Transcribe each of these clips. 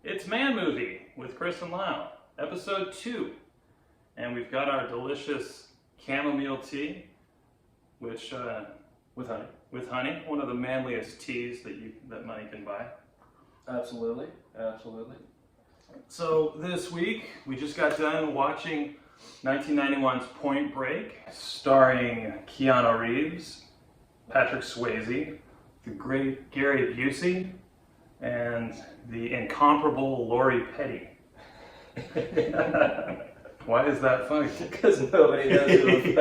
It's Man Movie with Chris and Lyle, episode 2. And we've got our delicious chamomile tea, which, with honey, one of the manliest teas that money can buy. Absolutely, absolutely. So this week, we just got done watching 1991's Point Break, starring Keanu Reeves, Patrick Swayze, the great Gary Busey, and the incomparable Lori Petty. Why is that funny? Because nobody knows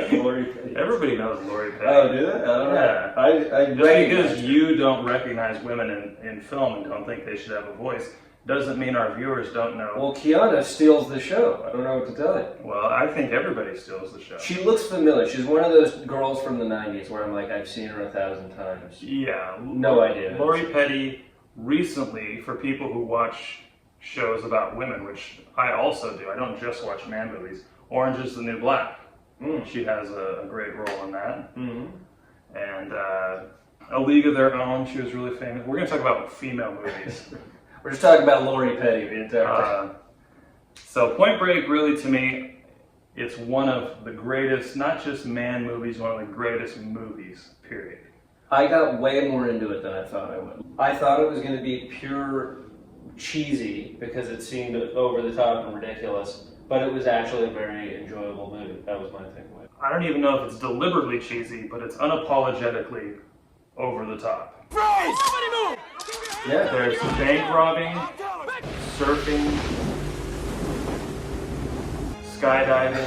who Lori Petty is. Everybody knows Lori Petty. Oh, do they? I don't know. I Just because you don't recognize women in film and don't think they should have a voice doesn't mean our viewers don't know. Well, Keanu steals the show. I don't know what to tell you. Well, I think everybody steals the show. She looks familiar. She's one of those girls from the 90s where I'm like, I've seen her 1,000 times. Yeah. No idea. Lori Petty, recently, for people who watch shows about women, which I also do, I don't just watch man movies, Orange is the New Black. She has a great role in that. And A League of Their Own, she was really famous. We're going to talk about female movies. We're just talking about Lori Petty the entire time. So Point Break, really, to me, it's one of the greatest, not just man movies, one of the greatest movies, period. I got way more into it than I thought I would. I thought it was going to be pure cheesy because it seemed over the top and ridiculous, but it was actually a very enjoyable movie. That was my takeaway. I don't even know if it's deliberately cheesy, but it's unapologetically over the top. Somebody move! Yeah, there's bank robbing, surfing, skydiving,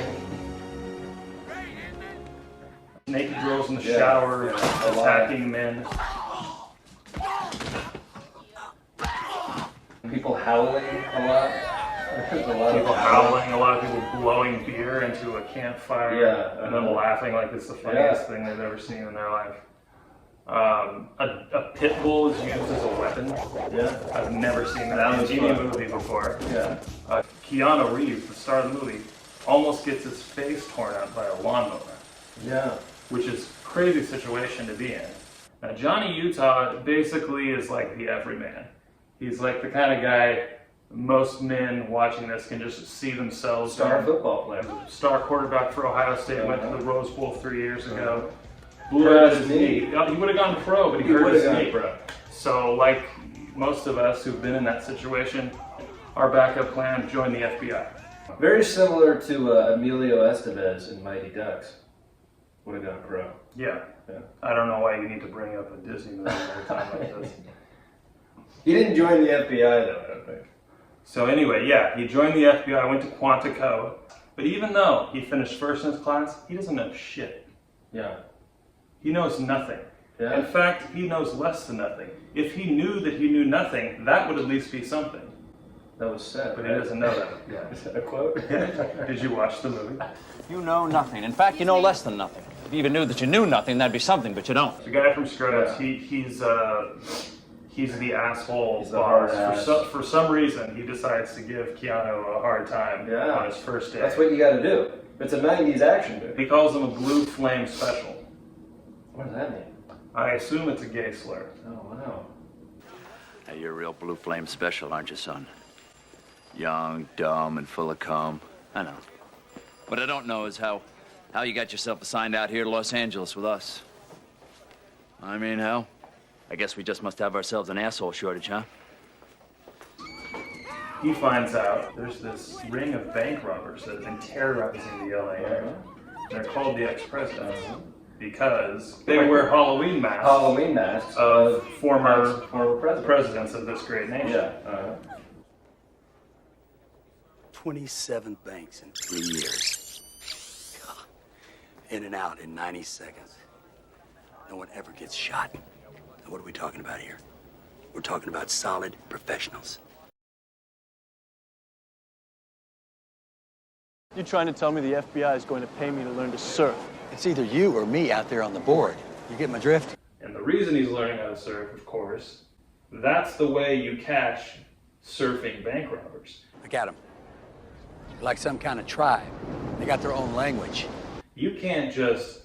naked girls in the shower attacking men. People howling a lot. There's a lot people howling, a lot of people blowing beer into a campfire and then laughing like it's the funniest thing they've ever seen in their life. A pit bull is used as a weapon. Yeah, I've never seen that in any movie before. Yeah. Keanu Reeves, the star of the movie, almost gets his face torn out by a lawnmower. Yeah. Which is a crazy situation to be in. Now, Johnny Utah basically is like the everyman. He's like the kind of guy most men watching this can just see themselves. Star football player. Star quarterback for Ohio State, went to the Rose Bowl 3 years ago. Blew out his knee. He would have gone pro, but he hurt his knee. So, like most of us who've been in that situation, our backup plan, join the FBI. Very similar to Emilio Estevez in Mighty Ducks. Would have gone pro. Yeah. I don't know why you need to bring up a Disney movie every time like this. He didn't join the FBI though, I don't think. So anyway, yeah, he joined the FBI, went to Quantico, but even though he finished first in his class, he doesn't know shit. Yeah. He knows nothing. Yeah. In fact, he knows less than nothing. If he knew that he knew nothing, that would at least be something. That was sad. But he doesn't know that. Yeah. Is that a quote? Did you watch the movie? You know nothing. In fact, you know less than nothing. If you even knew that you knew nothing, that'd be something, but you don't. The guy from Scrubs, he's the asshole he's boss. For some reason, he decides to give Keanu a hard time on his first day. That's what you got to do. It's a 90s action movie. He calls him a blue flame special. What does that mean? I assume it's a gay slur. Oh, wow. Hey, you're a real blue flame special, aren't you, son? Young, dumb, and full of cum. I know. What I don't know is how you got yourself assigned out here to Los Angeles with us. I mean, hell, I guess we just must have ourselves an asshole shortage, huh? He finds out there's this ring of bank robbers that have been terrorizing the LA area. They're called the ex-presidents because they wear Halloween masks. Halloween masks of former presidents of this great nation. Yeah. 27 banks in 3 years. In and out in 90 seconds. No one ever gets shot. Now, what are we talking about here? We're talking about solid professionals. You're trying to tell me the FBI is going to pay me to learn to surf? It's either you or me out there on the board. You get my drift? And the reason he's learning how to surf, of course, that's the way you catch surfing bank robbers. Look at them. Like some kind of tribe. They got their own language. You can't just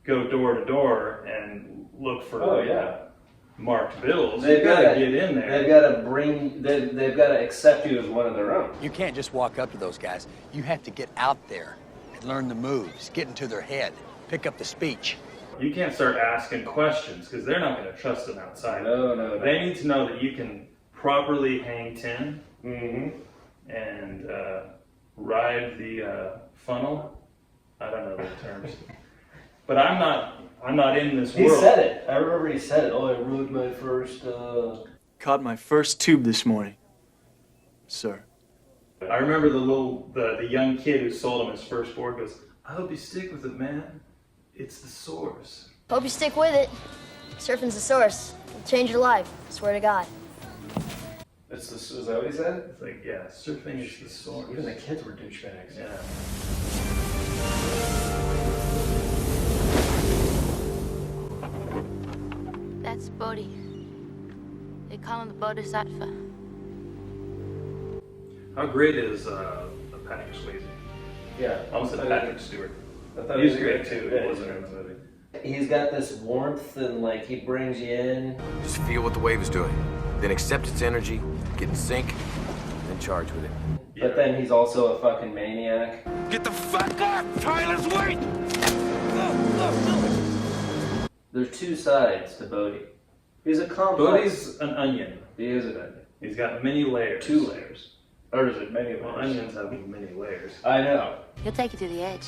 go door to door and look for marked bills. They've got to get in there. They've got to they've got to accept you as one of their own. You can't just walk up to those guys. You have to get out there and learn the moves, get into their head, pick up the speech. You can't start asking questions because they're not going to trust an outsider. No. They need to know that you can properly hang tin and ride the funnel. I don't know the terms, but I'm not in this world. He said it. I remember he said it. Oh, I rode my first. Caught my first tube this morning, sir. I remember the young kid who sold him his first board goes, "I hope you stick with it, man. It's the source." Hope you stick with it. Surfing's the source. It'll change your life. I swear to God. Is that what he said? It's like, yeah, surfing is the source. Even the kids were douchebags. Yeah. That's Bodhi. They call him the Bodhisattva. How great is Patrick Swayze? Yeah. I almost said Patrick Stewart. I thought He's great too. Yeah, He wasn't in the movie. He's got this warmth and like he brings you in. Just feel what the wave is doing, then accept its energy, get in sync, then charge with it. But then he's also a fucking maniac. Get the fuck up! Tyler's wait! There's two sides to Bodhi. He's a complex. Bodhi's an onion. He is an onion. He's got many layers. 2 layers. Or is it many layers? Well, onions have many layers. I know. He'll take you to the edge.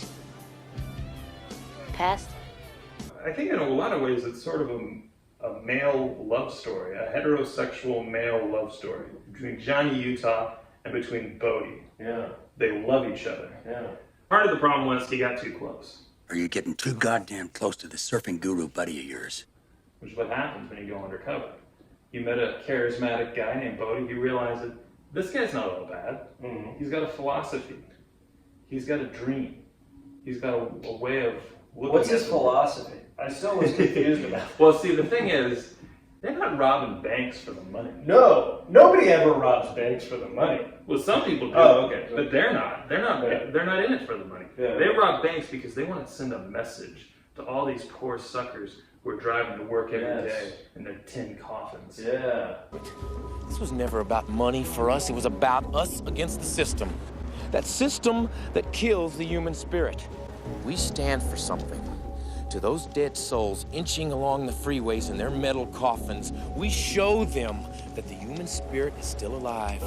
Past. I think in a lot of ways it's sort of a male love story, a heterosexual male love story between Johnny Utah and between Bodhi. Yeah. They love each other. Yeah. Part of the problem was he got too close, Or you're getting too goddamn close to the surfing guru buddy of yours. which is what happens when you go undercover. You met a charismatic guy named Bodhi. You realize that this guy's not all bad. Mm-hmm. He's got a philosophy. He's got a dream. He's got a way of looking What's at his the world. philosophy? I still was confused about it. Well, see, the thing is, they're not robbing banks for the money. No, nobody ever robs banks for the money. Well, some people do. Oh, okay. But they're not. They're not. Yeah. They're not in it for the money. Yeah. They rob banks because they want to send a message to all these poor suckers who are driving to work every day in their tin coffins. Yeah. This was never about money for us. It was about us against the system. That system that kills the human spirit. We stand for something. To those dead souls inching along the freeways in their metal coffins, we show them that the human spirit is still alive.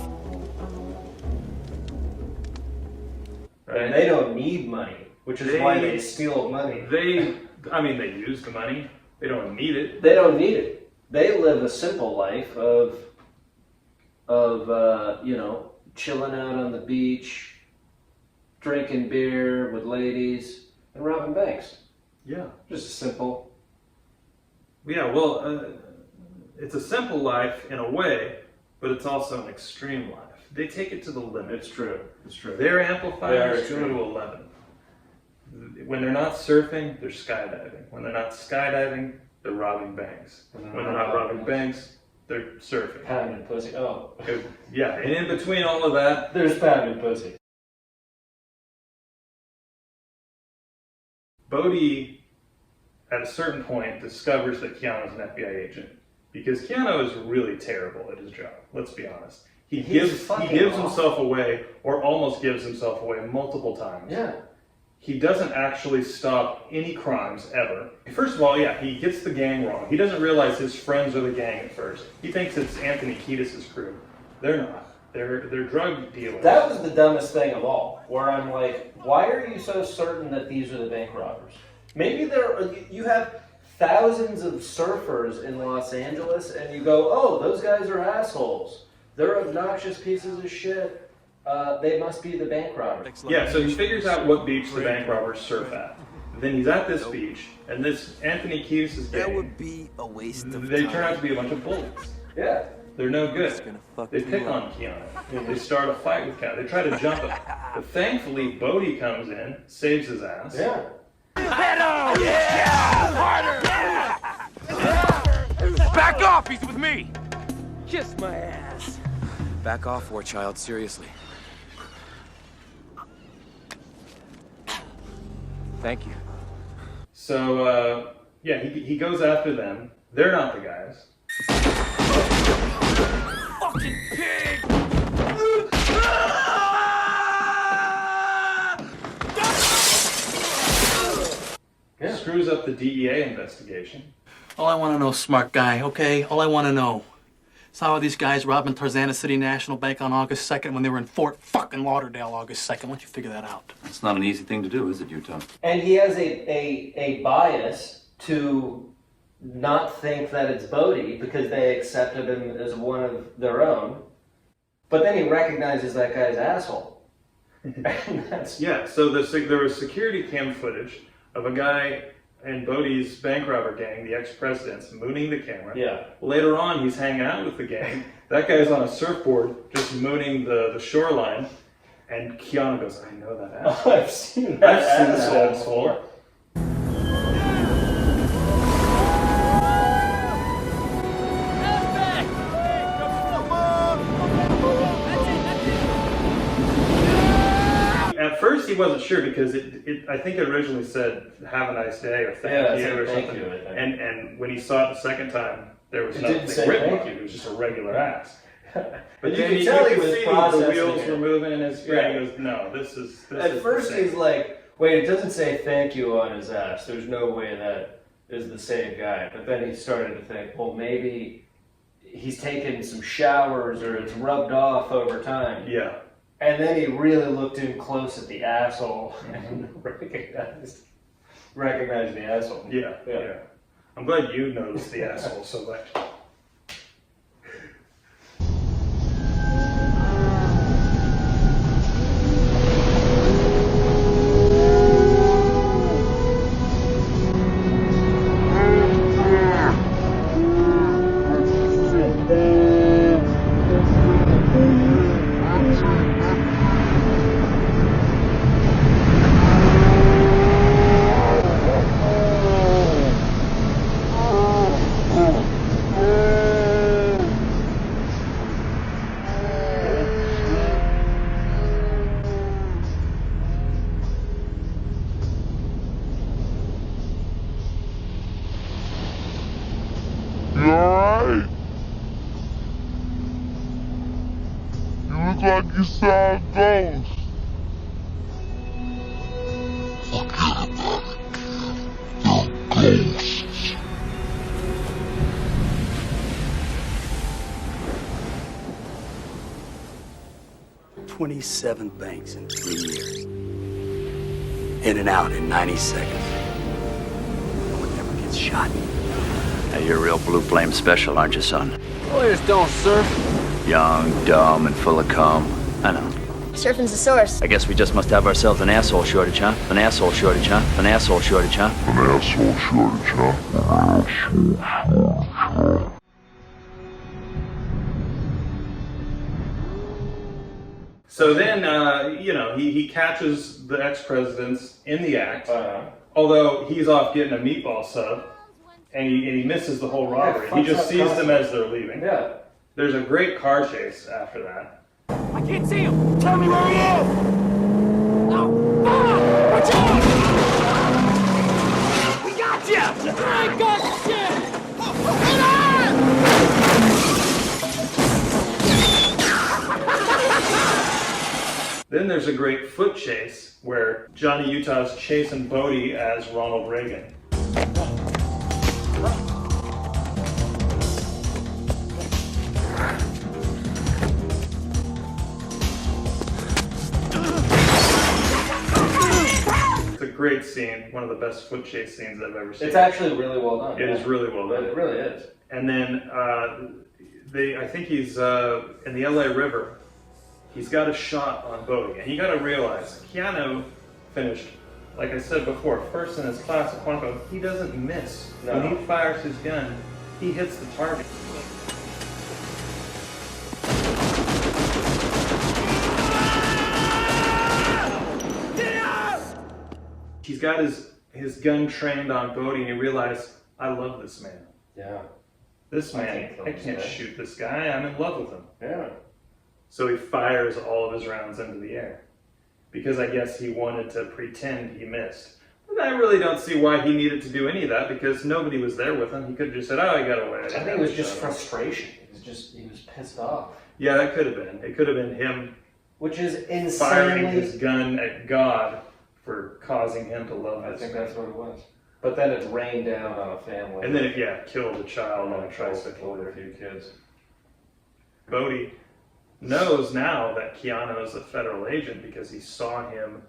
Right? And they don't need money, which is why they steal money. They use the money. They don't need it. They don't need it. They live a simple life of chilling out on the beach, drinking beer with ladies, and robbing banks. Yeah. Just simple. Yeah. Well, it's a simple life in a way, but it's also an extreme life. They take it to the limit. It's true. It's true. Their amplifiers They are go to 11. When they're not surfing, they're skydiving. When they're not skydiving, they're robbing banks. When they're not robbing banks, they're surfing. Pounding pussy. Oh. Yeah, and in between all of that, There's pounding pussy. Bodhi, at a certain point, discovers that Keanu's an FBI agent. Because Keanu is really terrible at his job, let's be honest. He gives himself away, or almost gives himself away multiple times. Yeah. He doesn't actually stop any crimes ever. First of all, yeah, he gets the gang wrong. He doesn't realize his friends are the gang at first. He thinks it's Anthony Kiedis' crew. They're not. They're drug dealers. That was the dumbest thing of all, where I'm like, why are you so certain that these are the bank robbers? Maybe you have thousands of surfers in Los Angeles, and you go, oh, those guys are assholes. They're obnoxious pieces of shit. They must be the bank robbers. Yeah, so he figures out what beach the bank robbers surf at. Then he's at this beach, and this Anthony Kiedis' gang, That would be a waste of they time. turn out to be a bunch of bullies. Yeah. They're no good. They pick on Keanu. They start a fight with Keanu. They try to jump him. But thankfully, Bodhi comes in, saves his ass. Yeah. Back off! He's with me! Kiss my ass. Back off, war child, seriously. Thank you. So, yeah, he goes after them. They're not the guys. Fucking pig! Yeah. Screws up the DEA investigation. All I want to know, smart guy, okay? All I want to know is how are these guys robbing Tarzana City National Bank on August 2nd when they were in Fort fucking Lauderdale August 2nd? Why don't you figure that out? It's not an easy thing to do, is it, Utah? And he has a bias to not think that it's Bodie because they accepted him as one of their own. But then he recognizes that guy's asshole. And that's... Yeah, so there was security cam footage of a guy in Bodie's bank robber gang, the ex-presidents, mooning the camera. Yeah. Later on, he's hanging out with the gang. That guy's on a surfboard, just mooning the shoreline. And Keanu goes, I know that asshole. I've seen that this asshole. At first, he wasn't sure because I think it originally said "Have a nice day" or "Thank you" or thank something. you, I think. And when he saw it the second time, there was It nothing didn't say written thank on it. you. It was just a regular ass. But you then could tell he was see the processing wheels it. were moving in his brain. Yeah. He goes, "No, this is." At first, he's like, "Wait, it doesn't say thank you on his ass. There's no way that is the same guy." But then he started to think, well, maybe he's taken some showers or it's rubbed off over time. Yeah. And then he really looked in close at the asshole and recognized the asshole. Yeah. I'm glad you noticed the asshole so much. You alright? You look like you saw a ghost. Forget about it, kid. They're ghosts. "27 banks in 3 years. In and out in 90 seconds. No one ever gets shot. Now, you're a real blue flame special, aren't you, son? Lawyers don't surf. Young, dumb, and full of cum. I know. Surfing's the source. I guess we just must have ourselves an asshole shortage, huh? An asshole shortage, huh? An asshole shortage, huh? An asshole shortage, huh? An asshole shortage, huh? So then, he catches the ex-presidents in the act, although he's off getting a meatball sub, and he misses the whole robbery. He just sees them as they're leaving. Yeah. There's a great car chase after that. I can't see him! Tell me where he is! No! Ah! Watch out! We got you! I got shit! Then there's a great foot chase where Johnny Utah's chasing Bodie as Ronald Reagan. It's a great scene, one of the best foot chase scenes I've ever seen. It's actually really well done. It is really well done. It really is. And then I think he's in the LA River. He's got a shot on Bodie, and you got to realize Keanu finished, like I said before, first in his class at Quantico. He doesn't miss. No. When he fires his gun, he hits the target. He's got his gun trained on Bodie, and he realized, I love this man. Yeah. This man, I can't shoot this guy. I'm in love with him. Yeah. So he fires all of his rounds into the air. Because I guess he wanted to pretend he missed. And I really don't see why he needed to do any of that because nobody was there with him. He could have just said, "Oh, he got away." I think it was just frustration. He was pissed off. Yeah, that could have been. It could have been him, which is insanely firing his gun at God for causing him to love. I think that's what it was. But then it rained down on a family. And then it killed a child on a tricycle with a few kids. Bodhi knows now that Keanu is a federal agent because he saw him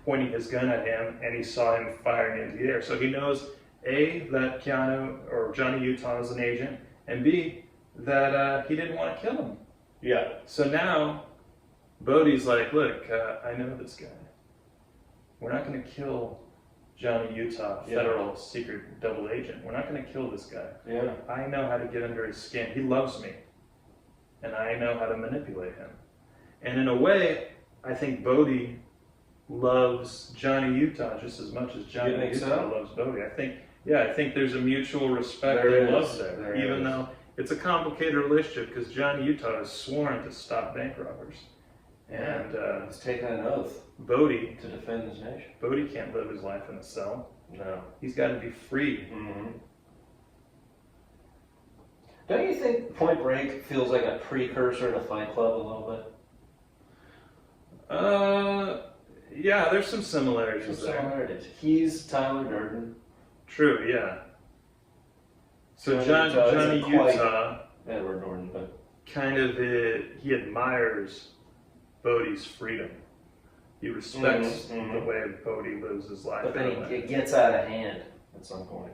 pointing his gun at him and he saw him firing into the air. So he knows A, that Keanu or Johnny Utah is an agent, and B, that he didn't want to kill him. Yeah. So now Bodhi's like, look, I know this guy. We're not going to kill Johnny Utah, federal secret double agent. We're not going to kill this guy. Yeah. I know how to get under his skin. He loves me. And I know how to manipulate him. And in a way, I think Bodhi loves Johnny Utah just as much as Johnny Utah loves Bodhi. I think there's a mutual respect and love there. Even though it's a complicated relationship because Johnny Utah has sworn to stop bank robbers. And he's taken an oath. Bodhi to defend his nation. Bodhi can't live his life in a cell. No. He's got to be free. Mm-hmm. Don't you think Point Break feels like a precursor to Fight Club a little bit? Yeah, there's some similarities there. He's Tyler Durden. True, yeah. So Johnny Utah, Edward Norton, but kind of he admires Bodhi's freedom. He respects the way Bodhi lives his life. But then it gets out of hand at some point.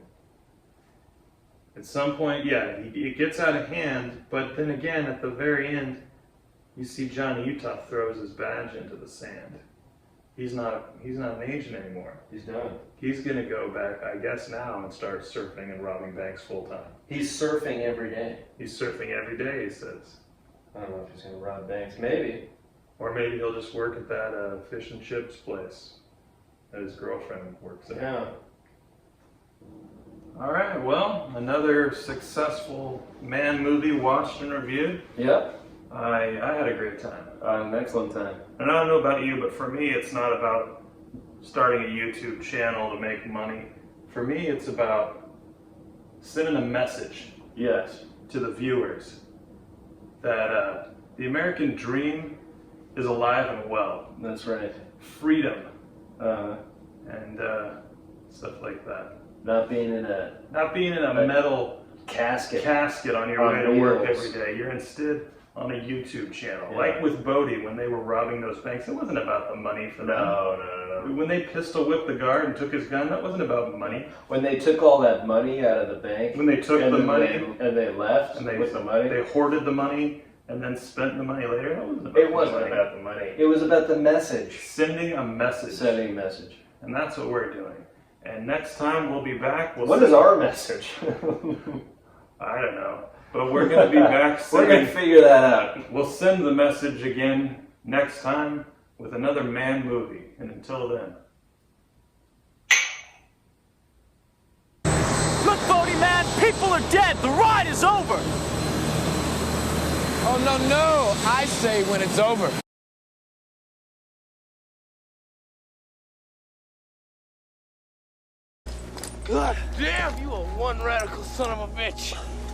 At some point, it gets out of hand, but then again, at the very end, you see Johnny Utah throws his badge into the sand. He's not an agent anymore. He's done. He's going to go back, I guess, now and start surfing and robbing banks full time. He's surfing every day. He's surfing every day, he says. I don't know if he's going to rob banks. Maybe. Or maybe he'll just work at that fish and chips place that his girlfriend works at. Yeah. All right, well, another successful man movie watched and reviewed. Yep. I had a great time. An excellent time. And I don't know about you, but for me, it's not about starting a YouTube channel to make money. For me, it's about sending a message to the viewers that the American dream is alive and well. That's right. Freedom. And stuff like that. Not being in a metal casket on your way to work every day. You're instead on a YouTube channel. Yeah. Like with Bodhi, when they were robbing those banks, it wasn't about the money for them. No. When they pistol whipped the guard and took his gun, that wasn't about money. When they took all that money out of the bank. When they took the money. And they left with the money. They hoarded the money and then spent the money later. That wasn't about it wasn't about the money. It was about the message. Sending a message. Sending a message. And that's what we're doing. And next time we'll be back. What is our message? I don't know. But we're going to be back. We're going to figure that out. We'll send the message again next time with another man movie. And until then. Look, Bodhi, man, people are dead. The ride is over. Oh, no. I say when it's over. God damn, you are one radical son of a bitch.